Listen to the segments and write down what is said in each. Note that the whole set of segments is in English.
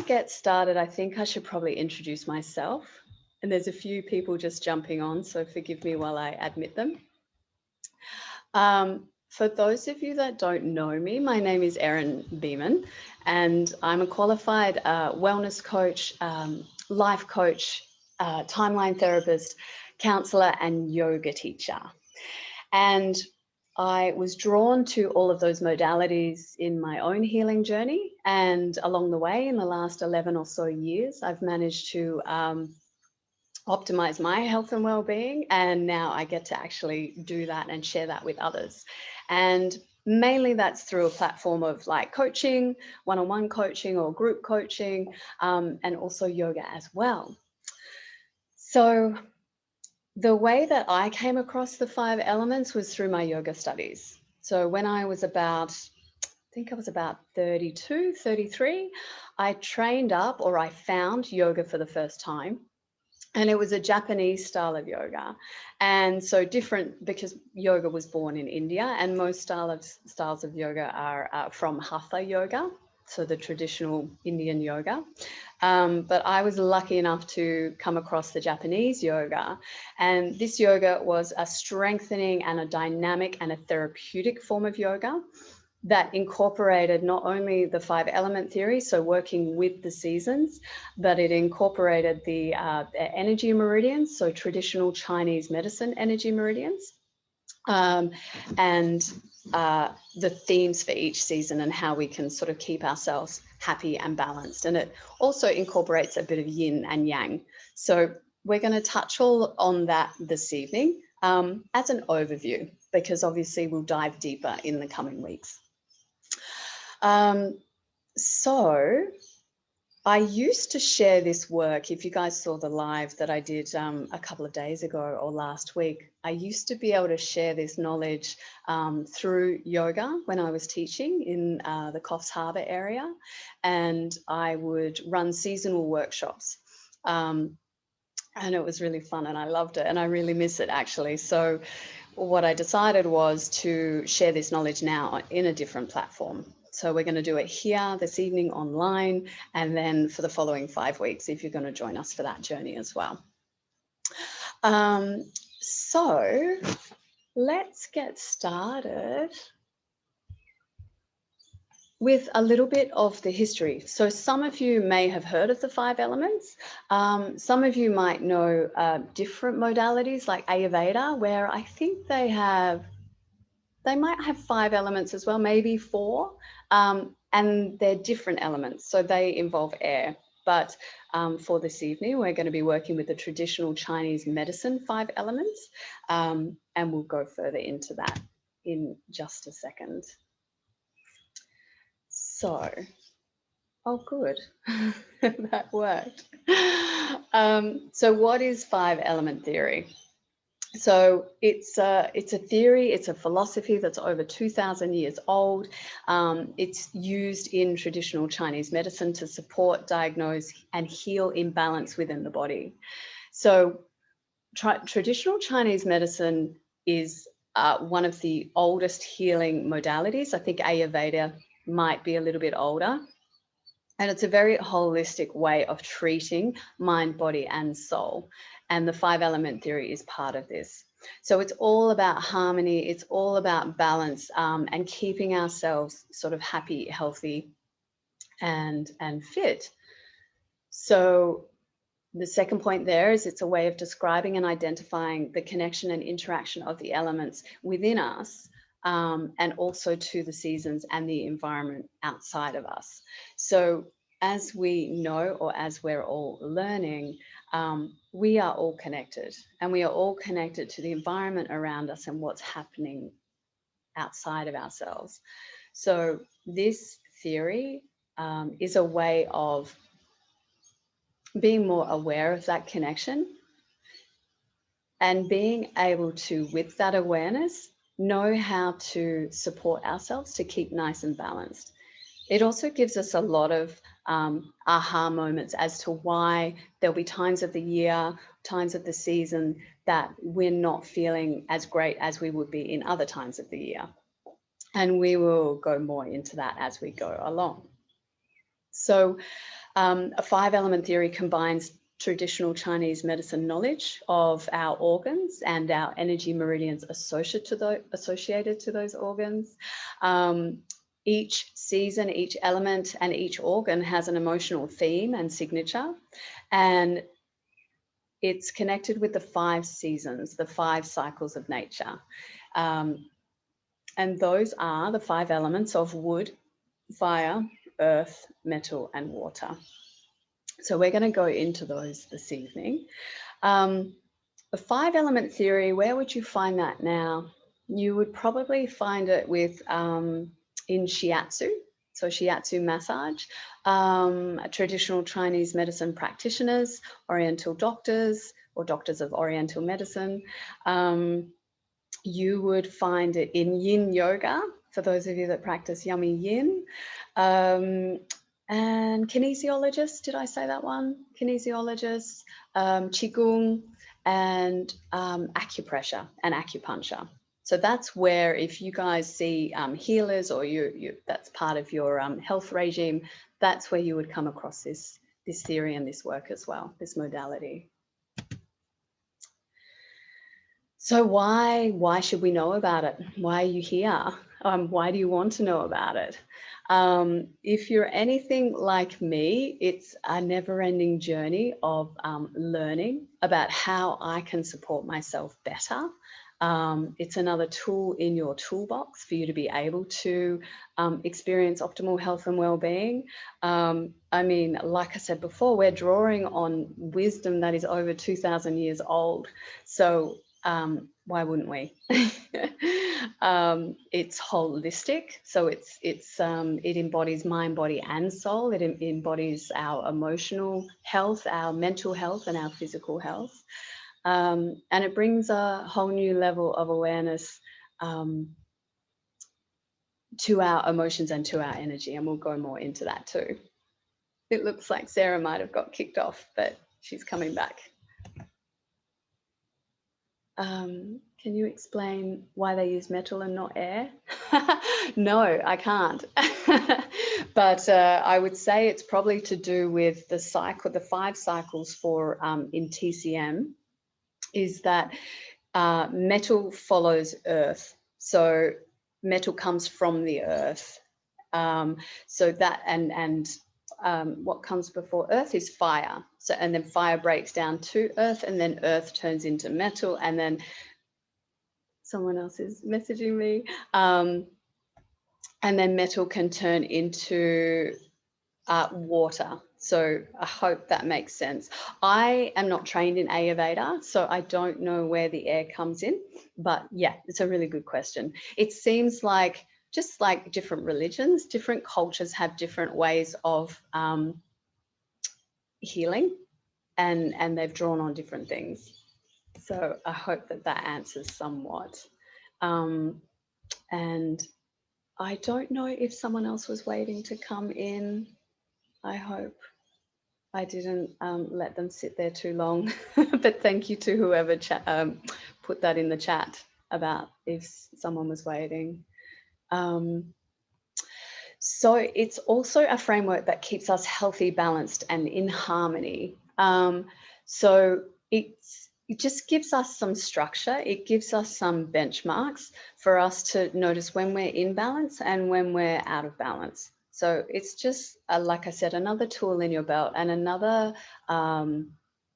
get started, I think I should probably introduce myself. And there's a few people just jumping on, so forgive me while I admit them. For those of you that don't know me, my name is Erin Beeman, and I'm a qualified wellness coach, life coach, timeline therapist, counselor, and yoga teacher. And I was drawn to all of those modalities in my own healing journey. And along the way, in the last 11 or so years, I've managed to optimize my health and well-being. And now I get to actually do that and share that with others. And mainly that's through a platform of like coaching, one-on-one coaching or group coaching, and also yoga as well. So the way that I came across the 5 elements was through my yoga studies. So when I was about, I think I was about 32, 33, I trained up, or I found yoga for the first time. And it was a Japanese style of yoga. And so different, because yoga was born in India, and most styles of yoga are from Hatha yoga, so the traditional Indian yoga. But I was lucky enough to come across the Japanese yoga. And this yoga was a strengthening and a dynamic and a therapeutic form of yoga that incorporated not only the 5 element theory, so working with the seasons, but it incorporated the energy meridians, so traditional Chinese medicine energy meridians, and the themes for each season and how we can sort of keep ourselves happy and balanced. And it also incorporates a bit of yin and yang. So we're going to touch all on that this evening as an overview, because obviously we'll dive deeper in the coming weeks. So I used to share this work. If you guys saw the live that I did a couple of days ago or last week, I used to be able to share this knowledge through yoga when I was teaching in the Coffs Harbour area, and I would run seasonal workshops. And it was really fun and I loved it, and I really miss it actually. So what I decided was to share this knowledge now in a different platform. So we're going to do it here this evening online, and then for the following 5 weeks, if you're going to join us for that journey as well. So let's get started with a little bit of the history. So some of you may have heard of the 5 elements. Some of you might know different modalities like Ayurveda, where I think they might have 5 elements as well, maybe 4, and they're different elements. So they involve air. But for this evening, we're going to be working with the traditional Chinese medicine 5 elements, and we'll go further into that in just a second. So, oh, good, that worked. So what is 5 element theory? So it's a theory, it's a philosophy that's over 2,000 years old. It's used in traditional Chinese medicine to support, diagnose, and heal imbalance within the body. So traditional Chinese medicine is one of the oldest healing modalities. I think Ayurveda might be a little bit older. And it's a very holistic way of treating mind, body, and soul. And the 5 element theory is part of this. So it's all about harmony. It's all about balance and keeping ourselves sort of happy, healthy, and fit. So the second point there is it's a way of describing and identifying the connection and interaction of the elements within us, and also to the seasons and the environment outside of us. So as we know, or as we're all learning, we are all connected, and we are all connected to the environment around us and what's happening outside of ourselves. So this theory is a way of being more aware of that connection and being able to, with that awareness, know how to support ourselves to keep nice and balanced. It also gives us a lot of aha moments as to why there'll be times of the year, times of the season that we're not feeling as great as we would be in other times of the year. And we will go more into that as we go along. So A 5-element theory combines traditional Chinese medicine knowledge of our organs and our energy meridians associated to those organs. Each season, each element, and each organ has an emotional theme and signature, and it's connected with the 5 seasons, the 5 cycles of nature. And those are the 5 elements of wood, fire, earth, metal, and water. So we're going to go into those this evening. The 5-element theory, where would you find that now? You would probably find it with in shiatsu, so shiatsu massage, traditional Chinese medicine practitioners, oriental doctors, or doctors of oriental medicine. You would find it in yin yoga, for those of you that practice yummy yin. And kinesiologists, did I say that one? Kinesiologists, qigong, and acupressure and acupuncture. So that's where, if you guys see healers, or that's part of your health regime, that's where you would come across this theory and this work as well, this modality. So why should we know about it? Why are you here? Why do you want to know about it? If you're anything like me, it's a never-ending journey of learning about how I can support myself better. It's another tool in your toolbox for you to be able to experience optimal health and well-being. I mean, like I said before, we're drawing on wisdom that is over 2,000 years old. So why wouldn't we? It's holistic, so it embodies mind, body, and soul. It embodies our emotional health, our mental health, and our physical health. And it brings a whole new level of awareness to our emotions and to our energy, and we'll go more into that too. It looks like Sarah might have got kicked off, but she's coming back. Can you explain why they use metal and not air? No, I can't. But I would say it's probably to do with the 5 cycles for in TCM, is that metal follows earth. So metal comes from the earth. So that and what comes before earth is fire. So, and then fire breaks down to earth, and then earth turns into metal, and then someone else is messaging me. And then metal can turn into water. So I hope that makes sense. I am not trained in Ayurveda, so I don't know where the air comes in, but yeah, it's a really good question. It seems like, just like different religions, different cultures have different ways of healing, and they've drawn on different things. So I hope that answers somewhat. And I don't know if someone else was waiting to come in. I hope I didn't let them sit there too long. But thank you to whoever put that in the chat about if someone was waiting. So it's also a framework that keeps us healthy, balanced, and in harmony. So it just gives us some structure. It gives us some benchmarks for us to notice when we're in balance and when we're out of balance. So it's just, like I said, another tool in your belt, and another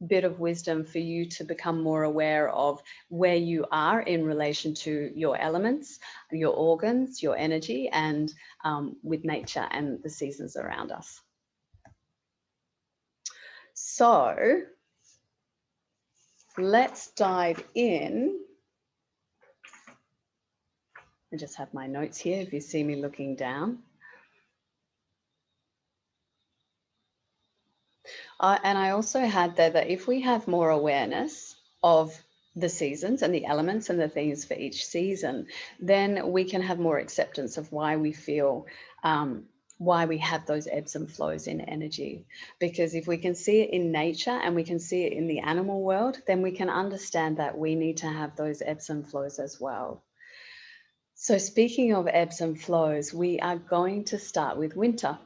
bit of wisdom for you to become more aware of where you are in relation to your elements, your organs, your energy, and with nature and the seasons around us. So let's dive in. I just have my notes here if you see me looking down. And I also had there that if we have more awareness of the seasons and the elements and the things for each season, then we can have more acceptance of why we feel, why we have those ebbs and flows in energy. Because if we can see it in nature and we can see it in the animal world, then we can understand that we need to have those ebbs and flows as well. So speaking of ebbs and flows, we are going to start with winter.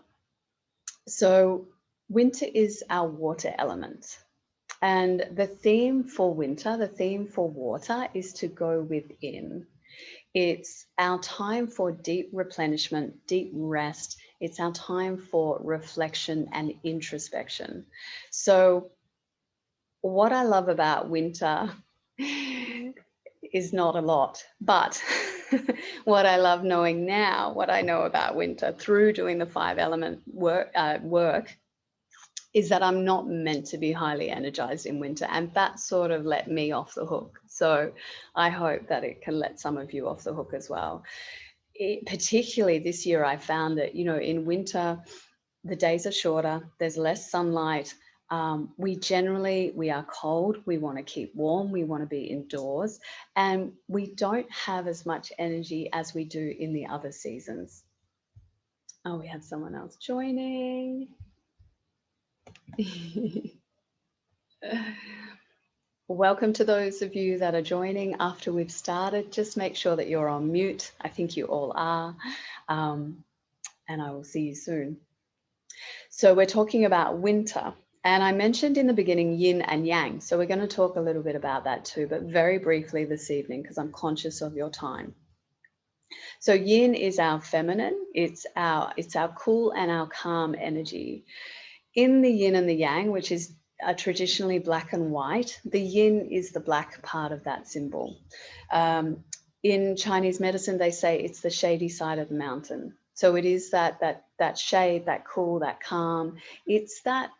So Winter is our water element. And the theme for winter, the theme for water is to go within. It's our time for deep replenishment, deep rest. It's our time for reflection and introspection. So, what I love about winter is not a lot, but what I love knowing now, what I know about winter through doing the 5 element work is that I'm not meant to be highly energized in winter. And that sort of let me off the hook. So I hope that it can let some of you off the hook as well. Particularly this year, I found that, in winter, the days are shorter, there's less sunlight. We are cold, we want to keep warm, we want to be indoors, and we don't have as much energy as we do in the other seasons. Oh, we have someone else joining. Welcome to those of you that are joining after we've started. Just make sure that you're on mute. I think you all are. And I will see you soon. So we're talking about winter. And I mentioned in the beginning yin and yang. So we're going to talk a little bit about that too, but very briefly this evening because I'm conscious of your time. So yin is our feminine. It's our cool and our calm energy. In the yin and the yang, which is traditionally black and white, the yin is the black part of that symbol. In Chinese medicine, they say it's the shady side of the mountain. So it is that shade, that cool, that calm. It's that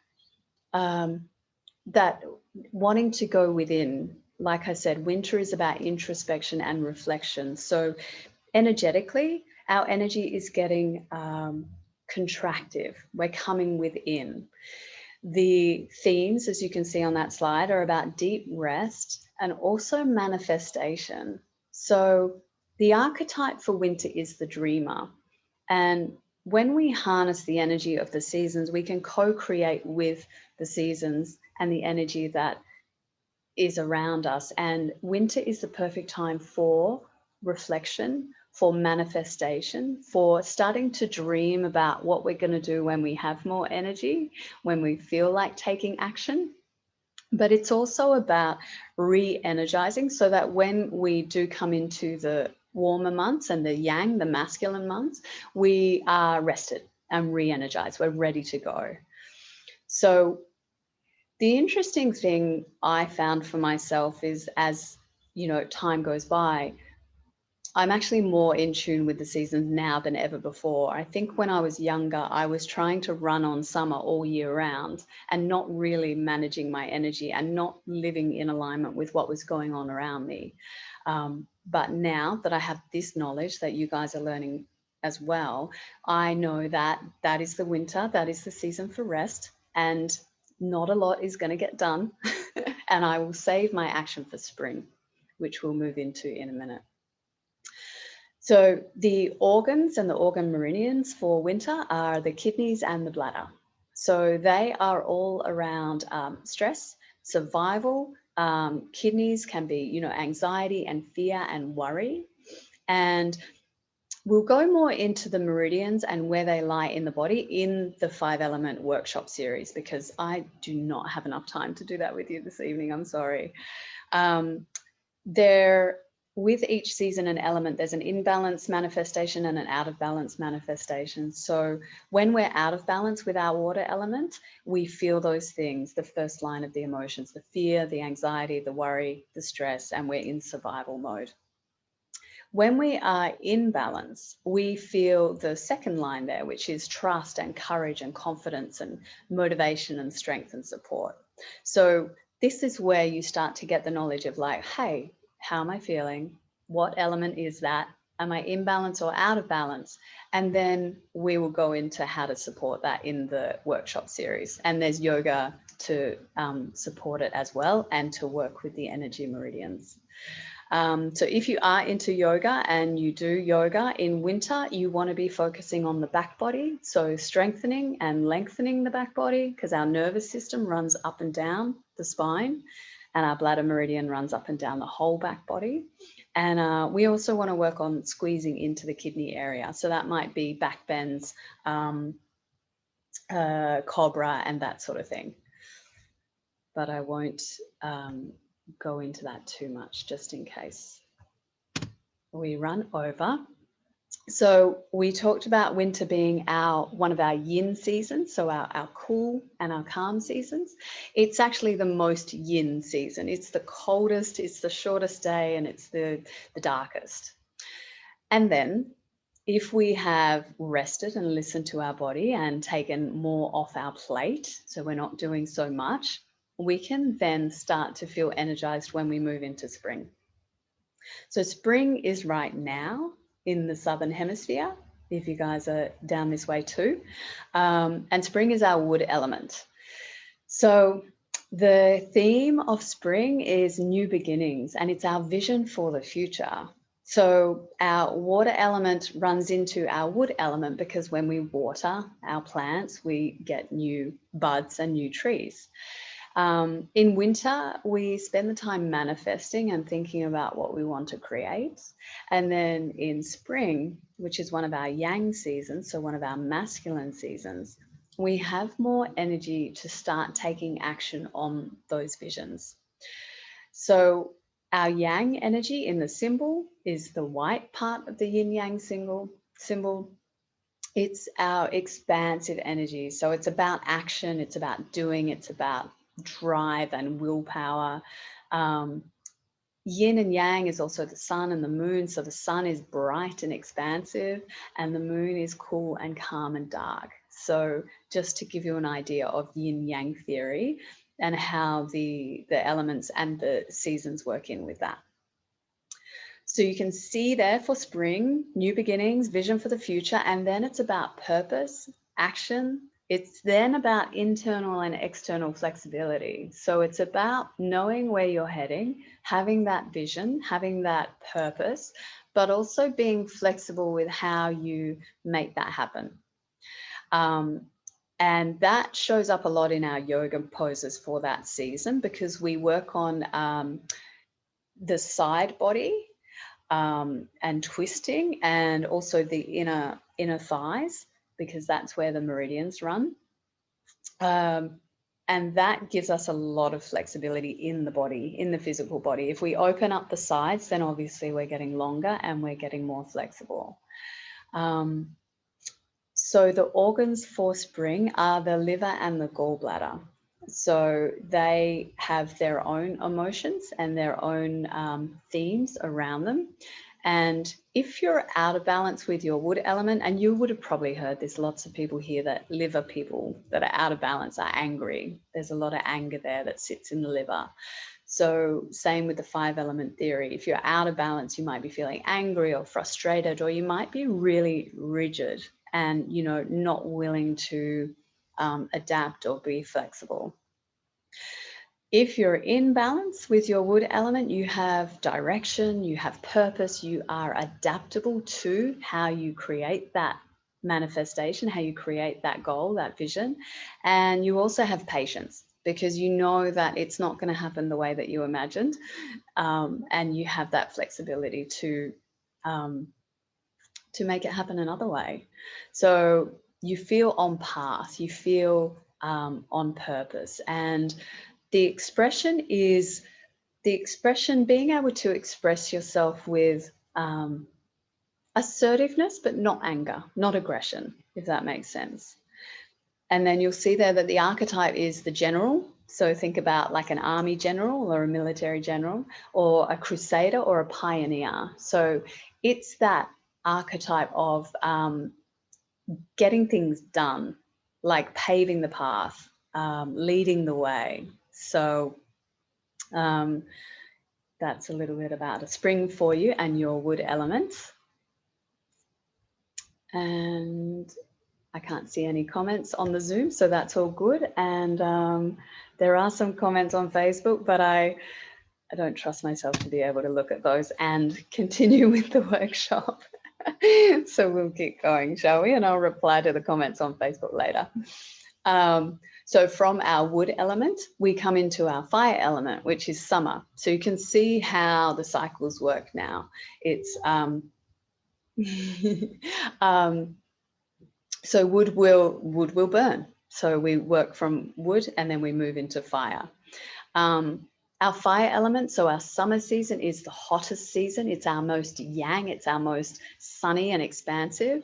that wanting to go within. Like I said, winter is about introspection and reflection. So energetically, our energy is getting contractive. We're coming within. The themes, as you can see on that slide, are about deep rest and also manifestation. So the archetype for winter is the dreamer. And when we harness the energy of the seasons, we can co-create with the seasons and the energy that is around us. And winter is the perfect time for reflection, for manifestation, for starting to dream about what we're going to do when we have more energy, when we feel like taking action. But it's also about re-energizing so that when we do come into the warmer months and the yang, the masculine months, we are rested and re-energized. We're ready to go. So the interesting thing I found for myself is as, time goes by, I'm actually more in tune with the seasons now than ever before. I think when I was younger, I was trying to run on summer all year round and not really managing my energy and not living in alignment with what was going on around me. But now that I have this knowledge that you guys are learning as well, I know that that is the winter, that is the season for rest, and not a lot is going to get done. And I will save my action for spring, which we'll move into in a minute. So the organs and the organ meridians for winter are the kidneys and the bladder. So they are all around stress, survival. Kidneys can be, anxiety and fear and worry. And we'll go more into the meridians and where they lie in the body in the 5-element workshop series, because I do not have enough time to do that with you this evening. I'm sorry. With each season and element, there's an in-balance manifestation and an out-of-balance manifestation. So when we're out of balance with our water element, we feel those things, the first line of the emotions, the fear, the anxiety, the worry, the stress, and we're in survival mode. When we are in balance, we feel the second line there, which is trust and courage and confidence and motivation and strength and support. So this is where you start to get the knowledge of like, hey, how am I feeling? What element is that? Am I in balance or out of balance? And then we will go into how to support that in the workshop series. And there's yoga to support it as well and to work with the energy meridians. So if you are into yoga and you do yoga in winter, you want to be focusing on the back body. So strengthening and lengthening the back body, because our nervous system runs up and down the spine and our bladder meridian runs up and down the whole back body. And we also want to work on squeezing into the kidney area. So that might be back bends, cobra and that sort of thing. But I won't go into that too much, just in case we run over. So we talked about winter being one of our yin seasons, so our cool and our calm seasons. It's actually the most yin season. It's the coldest, it's the shortest day, and it's the darkest. And then if we have rested and listened to our body and taken more off our plate, so we're not doing so much, we can then start to feel energized when we move into spring. So spring is right now in the Southern Hemisphere, if you guys are down this way too. And spring is our wood element. So the theme of spring is new beginnings, and it's our vision for the future. So our water element runs into our wood element because when we water our plants, we get new buds and new trees. In winter, we spend the time manifesting and thinking about what we want to create. And then in spring, which is one of our yang seasons, so one of our masculine seasons, we have more energy to start taking action on those visions. So our yang energy in the symbol is the white part of the yin yang symbol. It's our expansive energy. So it's about action, it's about doing, it's about drive and willpower. Yin and yang is also the sun and the moon. So the sun is bright and expansive, and the moon is cool and calm and dark. So just to give you an idea of yin yang theory and how the elements and the seasons work in with that. So you can see there for spring, new beginnings, vision for the future, and then it's about purpose, action. It's then about internal and external flexibility. So it's about knowing where you're heading, having that vision, having that purpose, but also being flexible with how you make that happen. And that shows up a lot in our yoga poses for that season, because we work on the side body and twisting, and also the inner thighs, because that's where the meridians run. And that gives us a lot of flexibility in the body, in the physical body. If we open up the sides, then obviously we're getting longer and we're getting more flexible. So the organs for spring are the liver and the gallbladder. So they have their own emotions and their own themes around them. And if you're out of balance with your wood element, and you would have probably heard this, lots of people here that liver people that are out of balance are angry. There's a lot of anger there that sits in the liver. So same with the 5 element theory. If you're out of balance, you might be feeling angry or frustrated, or you might be really rigid and, not willing to adapt or be flexible. If you're in balance with your wood element, you have direction, you have purpose, you are adaptable to how you create that manifestation, how you create that goal, that vision. And you also have patience, because you know that it's not going to happen the way that you imagined. And you have that flexibility to make it happen another way. So you feel on path, you feel on purpose. And the expression is being able to express yourself with assertiveness, but not anger, not aggression, if that makes sense. And then you'll see there that the archetype is the general. So think about like an army general or a military general, or a crusader or a pioneer. So it's that archetype of getting things done, like paving the path, leading the way. So that's a little bit about a spring for you and your wood elements. And I can't see any comments on the Zoom, so that's all good. And there are some comments on Facebook, but I don't trust myself to be able to look at those and continue with the workshop. So we'll keep going, shall we? And I'll reply to the comments on Facebook later. So from our wood element, we come into our fire element, which is summer. So you can see how the cycles work now. It's so wood will burn. So we work from wood and then we move into fire. Our fire element, so our summer season is the hottest season. It's our most yang, it's our most sunny and expansive.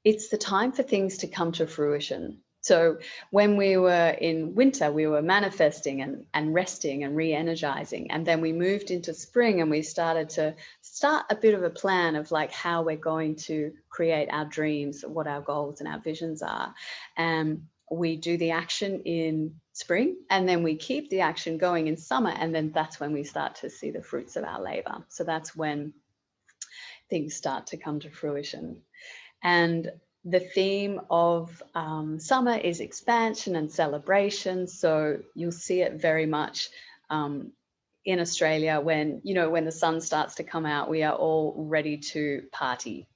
It's the time for things to come to fruition. So when we were in winter, we were manifesting and resting and re-energizing. And then we moved into spring and we started to start a bit of a plan of like how we're going to create our dreams, what our goals and our visions are. And we do the action in spring and then we keep the action going in summer, and then that's when we start to see the fruits of our labor. So that's when things start to come to fruition. And the theme of summer is expansion and celebration. So you'll see it very much in Australia when, you know, when the sun starts to come out, we are all ready to party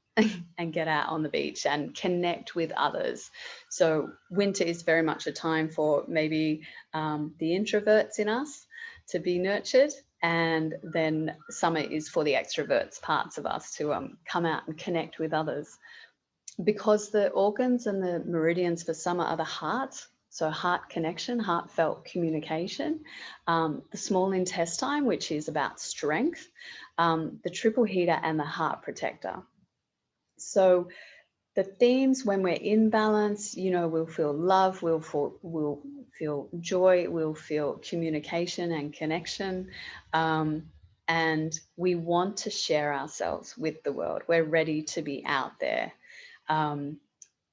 and get out on the beach and connect with others. So winter is very much a time for maybe the introverts in us to be nurtured, and then summer is for the extroverts parts of us to come out and connect with others. Because the organs and the meridians for summer are the heart, so heart connection, heartfelt communication, the small intestine, which is about strength, the triple heater, and the heart protector. So the themes when we're in balance, you know, we'll feel love, we'll feel joy, we'll feel communication and connection. And we want to share ourselves with the world. We're ready to be out there.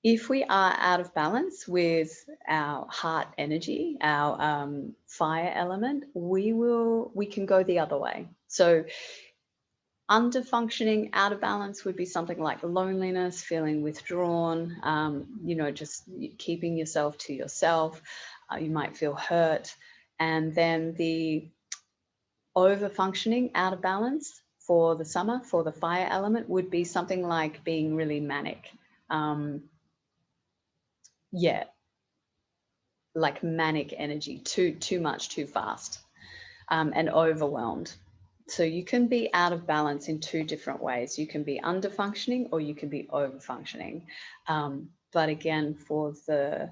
If we are out of balance with our heart energy, our fire element, we can go the other way. So under functioning, out of balance would be something like loneliness, feeling withdrawn, you know, just keeping yourself to yourself. You might feel hurt. And then the over functioning, out of balance for the summer, for the fire element, would be something like being really manic. Yeah, like manic energy, too much, too fast, and overwhelmed. So you can be out of balance in two different ways. You can be under functioning or you can be over functioning. But again, for the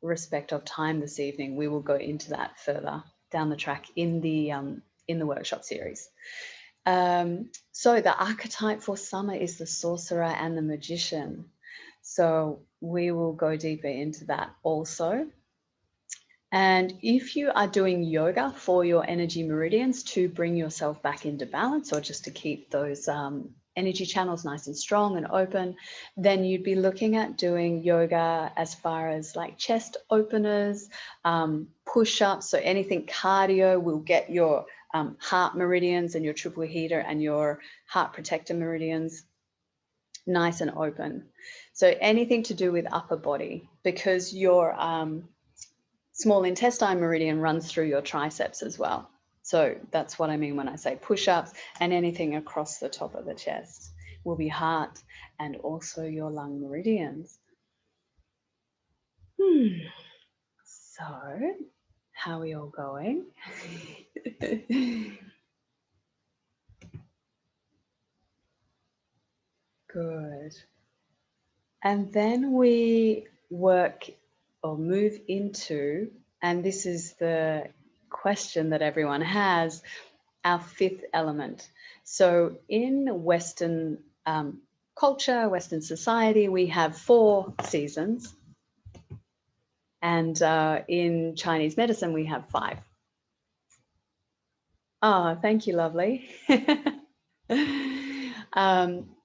respect of time this evening, we will go into that further down the track in the workshop series. So the archetype for summer is the sorcerer and the magician. So we will go deeper into that also. And if you are doing yoga for your energy meridians to bring yourself back into balance, or just to keep those energy channels nice and strong and open, then you'd be looking at doing yoga as far as like chest openers, push-ups. So anything cardio will get your heart meridians and your triple heater and your heart protector meridians nice and open. So anything to do with upper body, because your small intestine meridian runs through your triceps as well. So that's what I mean when I say push-ups, and anything across the top of the chest will be heart and also your lung meridians. So how are we all going? Good. And then we work or move into, and this is the question that everyone has, our fifth element. So in Western culture, Western society, we have 4 seasons. And in Chinese medicine, we have 5. Oh, thank you, lovely.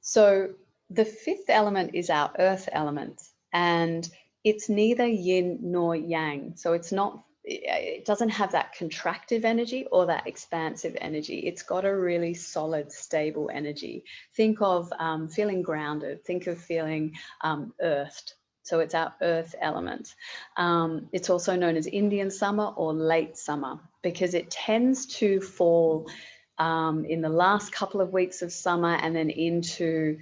So the fifth element is our earth element, and it's neither yin nor yang. So it doesn't have that contractive energy or that expansive energy. It's got a really solid, stable energy. Think of feeling grounded. Think of feeling earthed. So it's our earth element. It's also known as Indian summer or late summer because it tends to fall in the last couple of weeks of summer and then into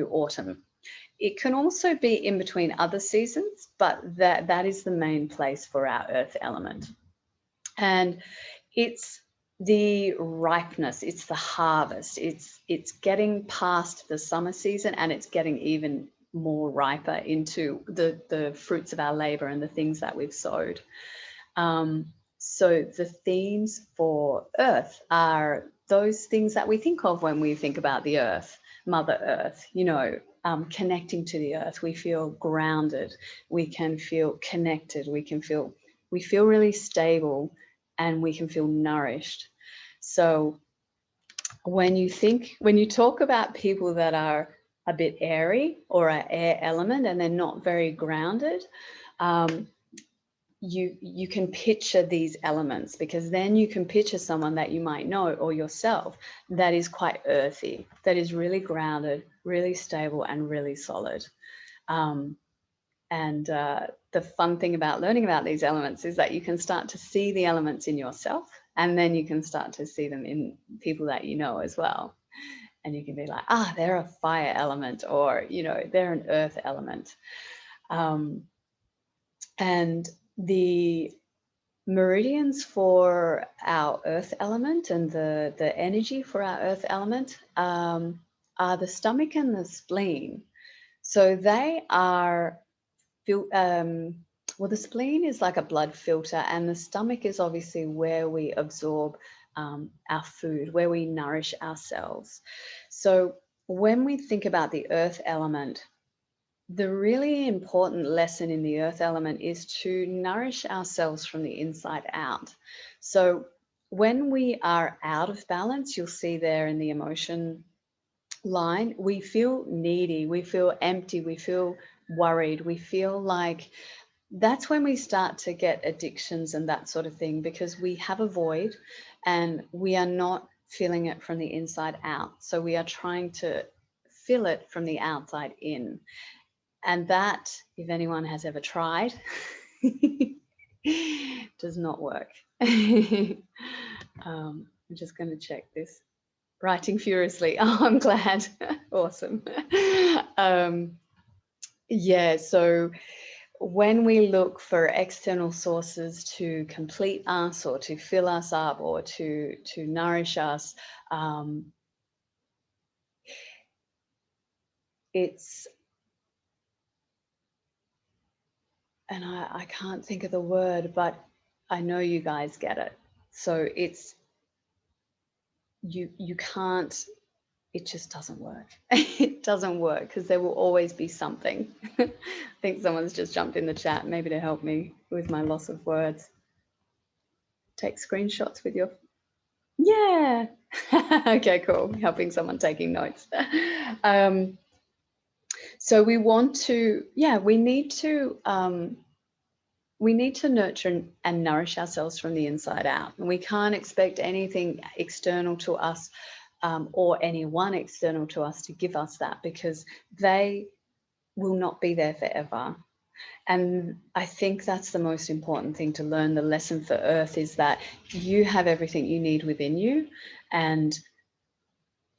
autumn. It can also be in between other seasons, but that is the main place for our earth element. And it's the ripeness, it's the harvest, it's getting past the summer season and it's getting even more riper into the fruits of our labor and the things that we've sowed. So the themes for Earth are those things that we think of when we think about the Earth, Mother Earth, you know, connecting to the Earth. We feel grounded, we can feel connected, we feel really stable, and we can feel nourished. So when you talk about people that are a bit airy or are air element and they're not very grounded, you can picture these elements, because then you can picture someone that you might know or yourself that is quite earthy, that is really grounded, really stable, and really solid. The fun thing about learning about these elements is that you can start to see the elements in yourself, and then you can start to see them in people that you know as well. And you can be like, they're a fire element, or, you know, they're an earth element. And the meridians for our earth element and the energy for our earth element are the stomach and the spleen. So they are, well, the spleen is like a blood filter, and the stomach is obviously where we absorb our food, where we nourish ourselves. So when we think about the earth element, the really important lesson in the earth element is to nourish ourselves from the inside out. So when we are out of balance, you'll see there in the emotion line, we feel needy, we feel empty, we feel worried, we feel like that's when we start to get addictions and that sort of thing, because we have a void and we are not feeling it from the inside out. So we are trying to fill it from the outside in. And that, if anyone has ever tried, does not work. I'm just going to check this. Writing furiously. Oh, I'm glad. Awesome. Yeah, so when we look for external sources to complete us or to fill us up or to nourish us, it's, and I can't think of the word, but I know you guys get it. So it's, you can't, it just doesn't work. It doesn't work because there will always be something. I think someone's just jumped in the chat, maybe to help me with my loss of words. Take screenshots with your, yeah. Okay, cool. Helping someone taking notes. So we want to, we need to nurture and nourish ourselves from the inside out. And we can't expect anything external to us or anyone external to us to give us that, because they will not be there forever. And I think that's the most important thing to learn. The lesson for Earth is that you have everything you need within you, and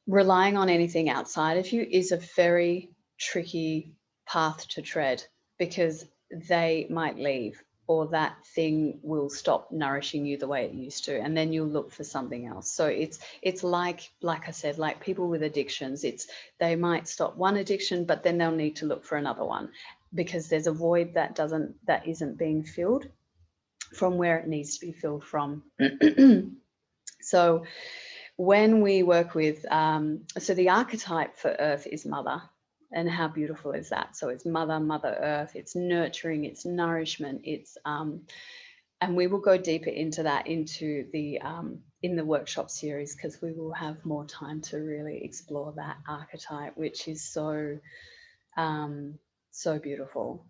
relying on anything outside of you is a very tricky path to tread, because they might leave, or that thing will stop nourishing you the way it used to, and then you'll look for something else. So it's like I said, like people with addictions, they might stop one addiction, but then they'll need to look for another one, because there's a void that isn't being filled from where it needs to be filled from. So when we work with, so the archetype for Earth is Mother. And how beautiful is that? So it's Mother Earth, it's nurturing, it's nourishment, it's, and we will go deeper into that into the, in the workshop series, because we will have more time to really explore that archetype, which is so, so beautiful.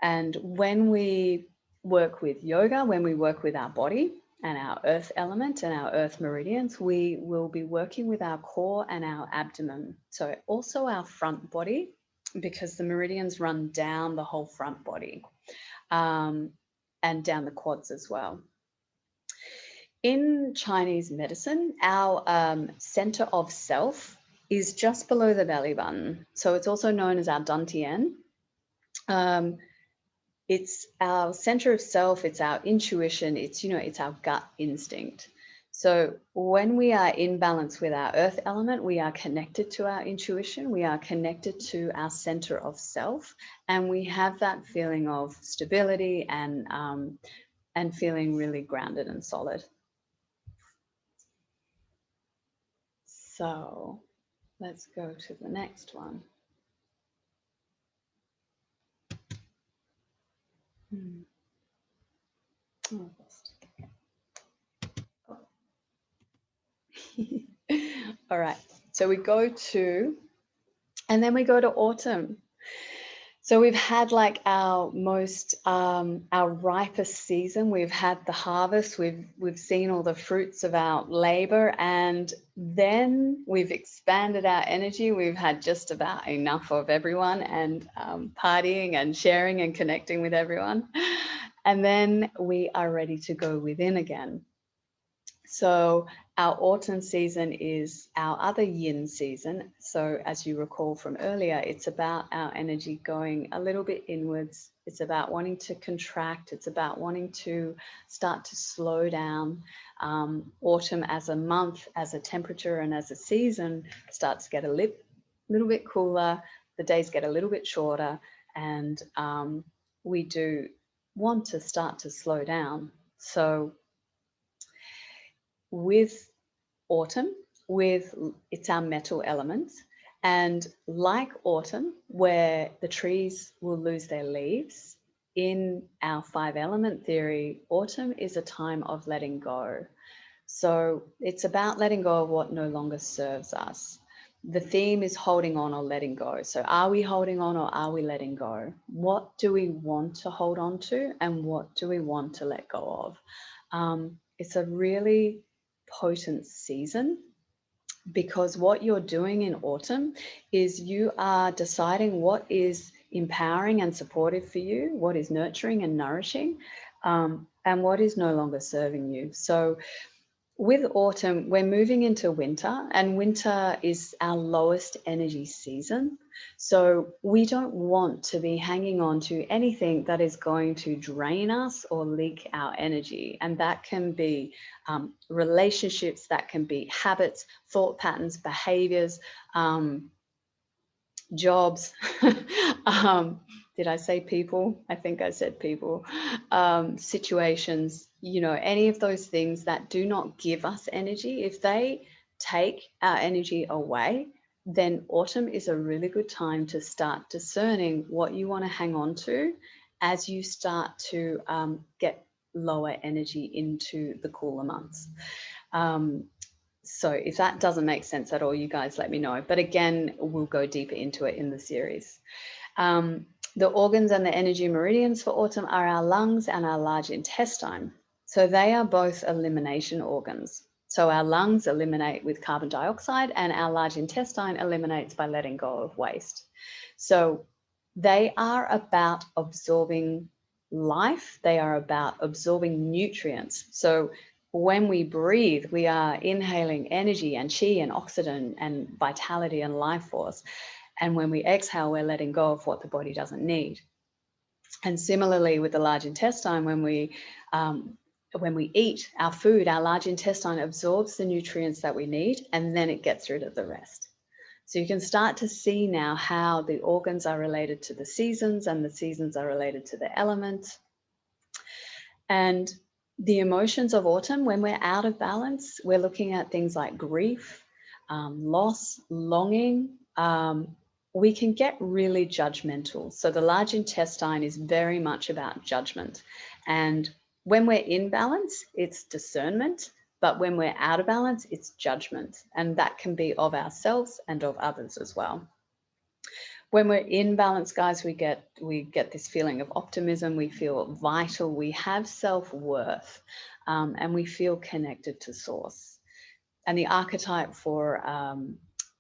And when we work with yoga, when we work with our body and our earth element and our earth meridians, we will be working with our core and our abdomen. So also our front body, because the meridians run down the whole front body and down the quads as well. In Chinese medicine, our center of self is just below the belly button. So it's also known as our dantian. It's our center of self, it's our intuition, it's, you know, it's our gut instinct. So when we are in balance with our earth element, we are connected to our intuition, we are connected to our center of self, and we have that feeling of stability and feeling really grounded and solid. So let's go to the next one. Oh, all right, so we go to, and then we go to autumn. So we've had like our most our ripest season. We've had the harvest. We've seen all the fruits of our labor, and then we've expanded our energy. We've had just about enough of everyone, and partying and sharing and connecting with everyone. And then we are ready to go within again. So our autumn season is our other yin season. So as you recall from earlier, it's about our energy going a little bit inwards. It's about wanting to contract. It's about wanting to start to slow down. Autumn as a month, as a temperature and as a season starts to get a little bit cooler. The days get a little bit shorter, and we do want to start to slow down. So with autumn, it's our metal element, and like autumn, where the trees will lose their leaves, in our 5 element theory, autumn is a time of letting go. So it's about letting go of what no longer serves us. The theme is holding on or letting go. So are we holding on or are we letting go? What do we want to hold on to, and what do we want to let go of? It's a really potent season, because what you're doing in autumn is you are deciding what is empowering and supportive for you, what is nurturing and nourishing, and what is no longer serving you. So with autumn, we're moving into winter, and winter is our lowest energy season. So we don't want to be hanging on to anything that is going to drain us or leak our energy. And that can be relationships, that can be habits, thought patterns, behaviors, jobs. Did I say people? I think I said people. Situations, any of those things that do not give us energy, if they take our energy away, then autumn is a really good time to start discerning what you want to hang on to as you start to get lower energy into the cooler months. So if that doesn't make sense at all, you guys let me know. But again, we'll go deeper into it in the series. The organs and the energy meridians for autumn are our lungs and our large intestine. So they are both elimination organs. So our lungs eliminate with carbon dioxide, and our large intestine eliminates by letting go of waste. So they are about absorbing life. They are about absorbing nutrients. So when we breathe, we are inhaling energy and chi and oxygen and vitality and life force. And when we exhale, we're letting go of what the body doesn't need. And similarly with the large intestine, when we eat our food, our large intestine absorbs the nutrients that we need, and then it gets rid of the rest. So you can start to see now how the organs are related to the seasons, and the seasons are related to the elements. And the emotions of autumn, when we're out of balance, we're looking at things like grief, loss, longing. We can get really judgmental. So the large intestine is very much about judgment. And when we're in balance, it's discernment. But when we're out of balance, it's judgment. And that can be of ourselves and of others as well. When we're in balance, guys, we get this feeling of optimism. We feel vital. We have self-worth, and we feel connected to source. And the archetype for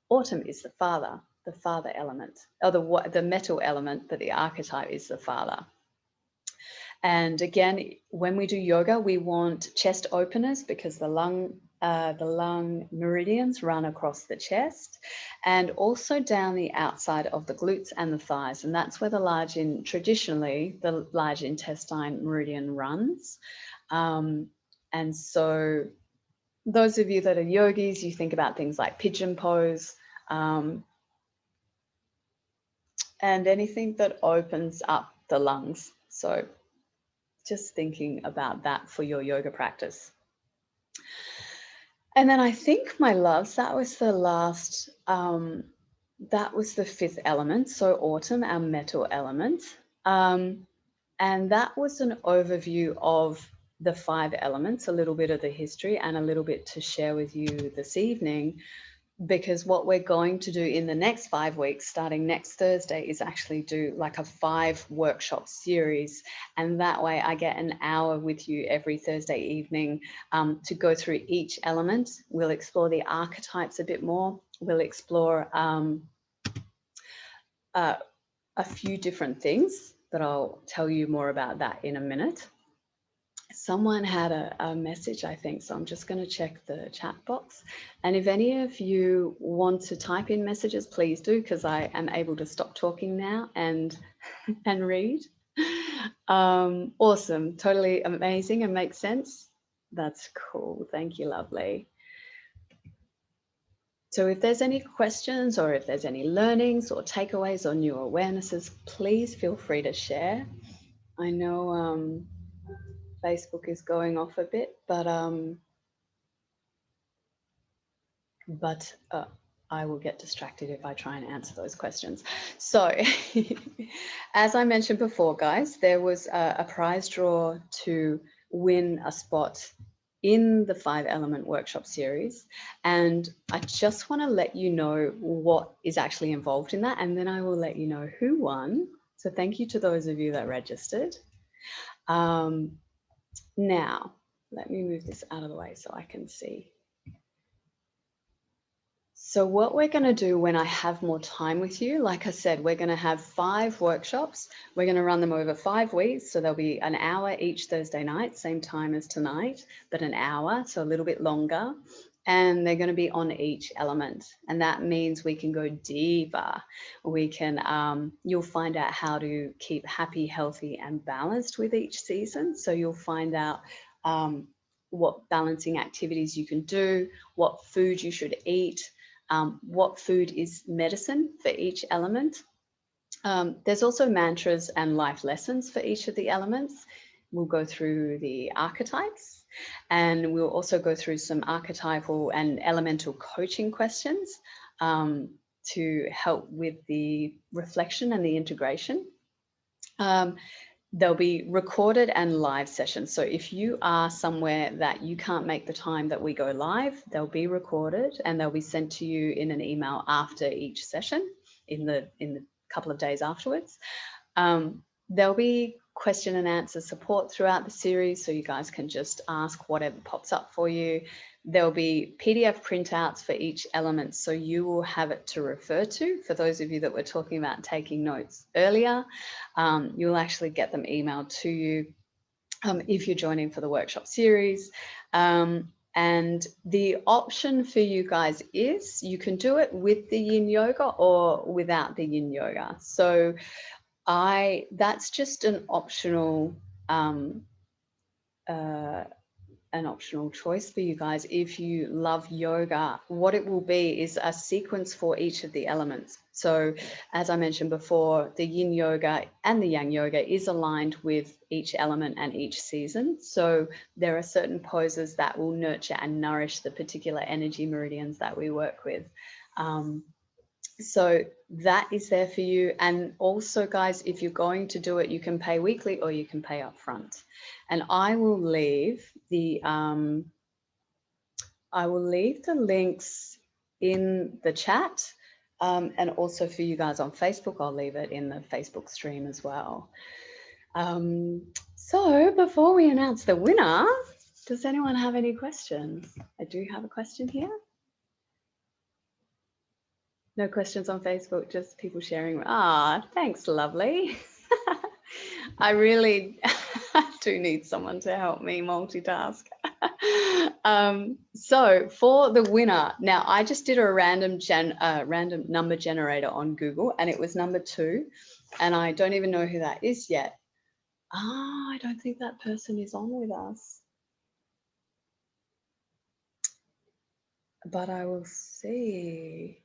autumn is the father element, or the metal element, but the archetype is the father. And again, when we do yoga, we want chest openers, because the lung meridians run across the chest and also down the outside of the glutes and the thighs. And that's where traditionally, the large intestine meridian runs. And so Those of you that are yogis, you think about things like pigeon pose, and anything that opens up the lungs. So just thinking about that for your yoga practice. And then I think, my loves, that was the last, that was the fifth element. So autumn, our metal element. And that was an overview of the 5 elements, a little bit of the history and a little bit to share with you this evening, because what we're going to do in the next 5 weeks, starting next Thursday, is actually do like a 5 workshop series. And that way I get an hour with you every Thursday evening to go through each element. We'll explore the archetypes a bit more. We'll explore a few different things that I'll tell you more about that in a minute. Someone had a message, I think, so I'm just going to check the chat box. And if any of you want to type in messages, please do, because I am able to stop talking now and read. Awesome, totally amazing and makes sense. That's cool. Thank you, lovely. So if there's any questions or if there's any learnings or takeaways or new awarenesses, please feel free to share. I know Facebook is going off a bit, but I will get distracted if I try and answer those questions. So as I mentioned before, guys, there was a prize draw to win a spot in the 5 element workshop series. And I just want to let you know what is actually involved in that. And then I will let you know who won. So thank you to those of you that registered. Now, let me move this out of the way so I can see. So what we're going to do when I have more time with you, like I said, we're going to have 5 workshops. We're going to run them over 5 weeks. So there'll be an hour each Thursday night, same time as tonight, but an hour, so a little bit longer. And they're going to be on each element. And that means we can go deeper. We can, you'll find out how to keep happy, healthy, and balanced with each season. So you'll find out what balancing activities you can do, what food you should eat, what food is medicine for each element. There's also mantras and life lessons for each of the elements. We'll go through the archetypes, and we'll also go through some archetypal and elemental coaching questions to help with the reflection and the integration. They'll be recorded and live sessions. So if you are somewhere that you can't make the time that we go live, they'll be recorded and they'll be sent to you in an email after each session in the couple of days afterwards. There'll be question and answer support throughout the series, so you guys can just ask whatever pops up for you. There'll be PDF printouts for each element, so you will have it to refer to. For those of you that were talking about taking notes earlier, you'll actually get them emailed to you if you're joining for the workshop series. And the option for you guys is you can do it with the Yin Yoga or without the Yin Yoga. So that's just an optional choice for you guys. If you love yoga, what it will be is a sequence for each of the elements. So as I mentioned before, the Yin Yoga and the Yang Yoga is aligned with each element and each season. So there are certain poses that will nurture and nourish the particular energy meridians that we work with. So that is there for you. And also, guys, if you're going to do it, you can pay weekly or you can pay up front. And I will leave the links in the chat, and also for you guys on Facebook, I'll leave it in the Facebook stream as well. So before we announce the winner, does anyone have any questions? I do have a question here. No questions on Facebook, just people sharing. Thanks, lovely. I really do need someone to help me multitask. So for the winner, now I just did a random number generator on Google, and it was number 2, and I don't even know who that is yet. I don't think that person is on with us. but I will see.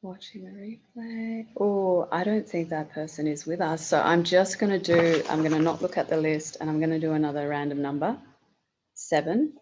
Watching the replay. Oh, I don't think that person is with us. So I'm just going to not look at the list, and I'm going to do another random number. 7.